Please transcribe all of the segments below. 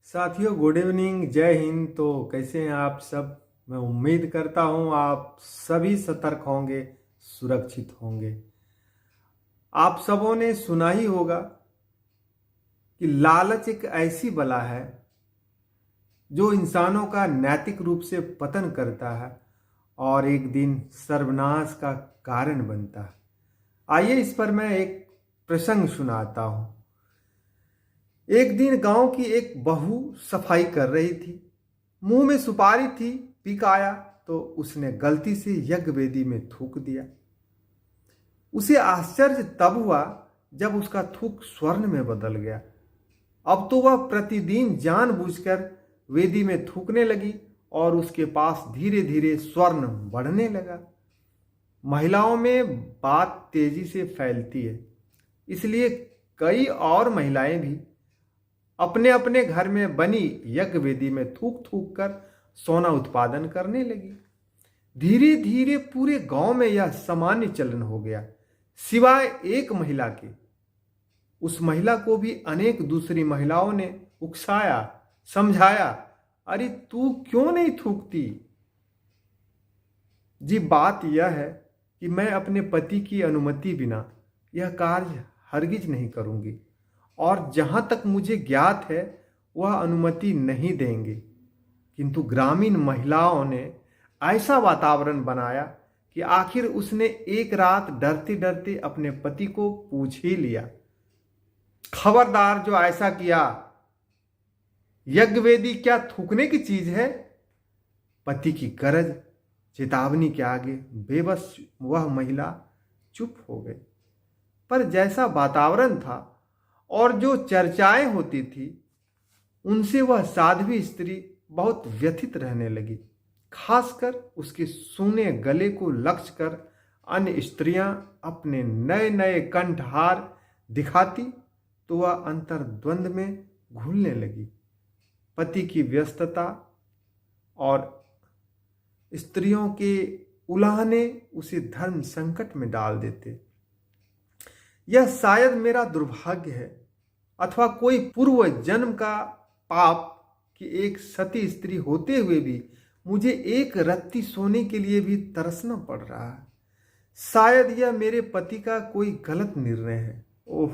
साथियों, good evening, जय हिंद। तो कैसे हैं आप सब? मैं उम्मीद करता हूं आप सभी सतर्क होंगे, सुरक्षित होंगे। आप सबों ने सुना ही होगा कि लालच एक ऐसी बला है जो इंसानों का नैतिक रूप से पतन करता है और एक दिन सर्वनाश का कारण बनता है। आइए इस पर मैं एक प्रसंग सुनाता हूं। एक दिन गांव की एक बहू सफाई कर रही थी। मुंह में सुपारी थी, पीक आया तो उसने गलती से यज्ञ वेदी में थूक दिया। उसे आश्चर्य तब हुआ जब उसका थूक स्वर्ण में बदल गया। अब तो वह प्रतिदिन जानबूझकर वेदी में थूकने लगी और उसके पास धीरे धीरे स्वर्ण बढ़ने लगा। महिलाओं में बात तेजी से फैलती है, इसलिए कई और महिलाएं भी अपने अपने घर में बनी यज्ञ वेदी में थूक थूक कर सोना उत्पादन करने लगी। धीरे धीरे पूरे गांव में यह सामान्य चलन हो गया, सिवाय एक महिला के। उस महिला को भी अनेक दूसरी महिलाओं ने उकसाया, समझाया, अरे तू क्यों नहीं थूकती? जी, बात यह है कि मैं अपने पति की अनुमति बिना यह कार्य हरगिज नहीं करूंगी और जहां तक मुझे ज्ञात है वह अनुमति नहीं देंगे। किंतु ग्रामीण महिलाओं ने ऐसा वातावरण बनाया कि आखिर उसने एक रात डरते डरते अपने पति को पूछ ही लिया, खबरदार जो ऐसा किया, यज्ञ वेदी क्या थूकने की चीज है? पति की गरज चेतावनी के आगे बेबस वह महिला चुप हो गई। पर जैसा वातावरण था और जो चर्चाएं होती थी, उनसे वह साध्वी स्त्री बहुत व्यथित रहने लगी। खासकर उसके सूने गले को लक्ष्य कर अन्य स्त्रियां अपने नए नए कंठहार दिखाती तो वह अंतर्द्वंद में घुलने लगी। पति की व्यस्तता और स्त्रियों के उलाहने उसे धर्म संकट में डाल देते। यह शायद मेरा दुर्भाग्य है अथवा कोई पूर्व जन्म का पाप कि एक सती स्त्री होते हुए भी मुझे एक रत्ती सोने के लिए भी तरसना पड़ रहा है। शायद यह मेरे पति का कोई गलत निर्णय है। ओह,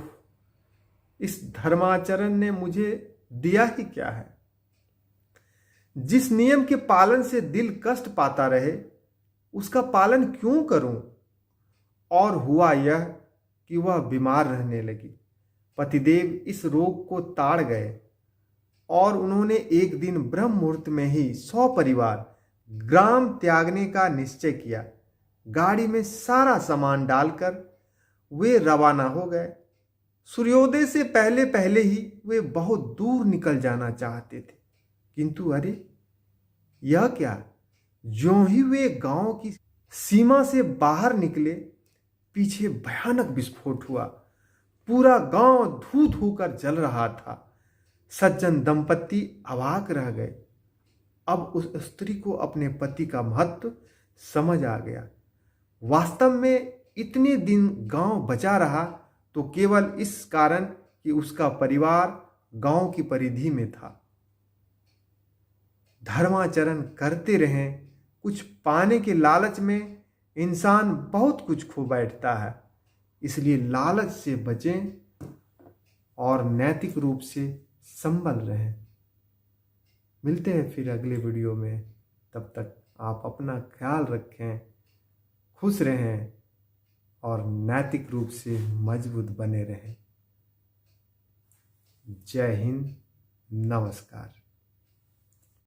इस धर्माचरण ने मुझे दिया ही क्या है? जिस नियम के पालन से दिल कष्ट पाता रहे उसका पालन क्यों करूं? और हुआ यह कि वह बीमार रहने लगी। पतिदेव इस रोग को ताड़ गए और उन्होंने एक दिन ब्रह्म मुहूर्त में ही 100 परिवार ग्राम त्यागने का निश्चय किया। गाड़ी में सारा सामान डालकर वे रवाना हो गए। सूर्योदय से पहले पहले ही वे बहुत दूर निकल जाना चाहते थे, किंतु अरे यह क्या! ज्यों ही वे गांव की सीमा से बाहर निकले, पीछे भयानक विस्फोट हुआ। पूरा गांव धू धू कर जल रहा था। सज्जन दंपत्ति अवाक रह गए। अब उस स्त्री को अपने पति का महत्व समझ आ गया। वास्तव में इतने दिन गांव बचा रहा तो केवल इस कारण कि उसका परिवार गांव की परिधि में था। धर्माचरण करते रहें, कुछ पाने के लालच में इंसान बहुत कुछ खो बैठता है। इसलिए लालच से बचें और नैतिक रूप से संभल रहें। मिलते हैं फिर अगले वीडियो में। तब तक आप अपना ख्याल रखें, खुश रहें और नैतिक रूप से मजबूत बने रहें। जय हिंद, नमस्कार।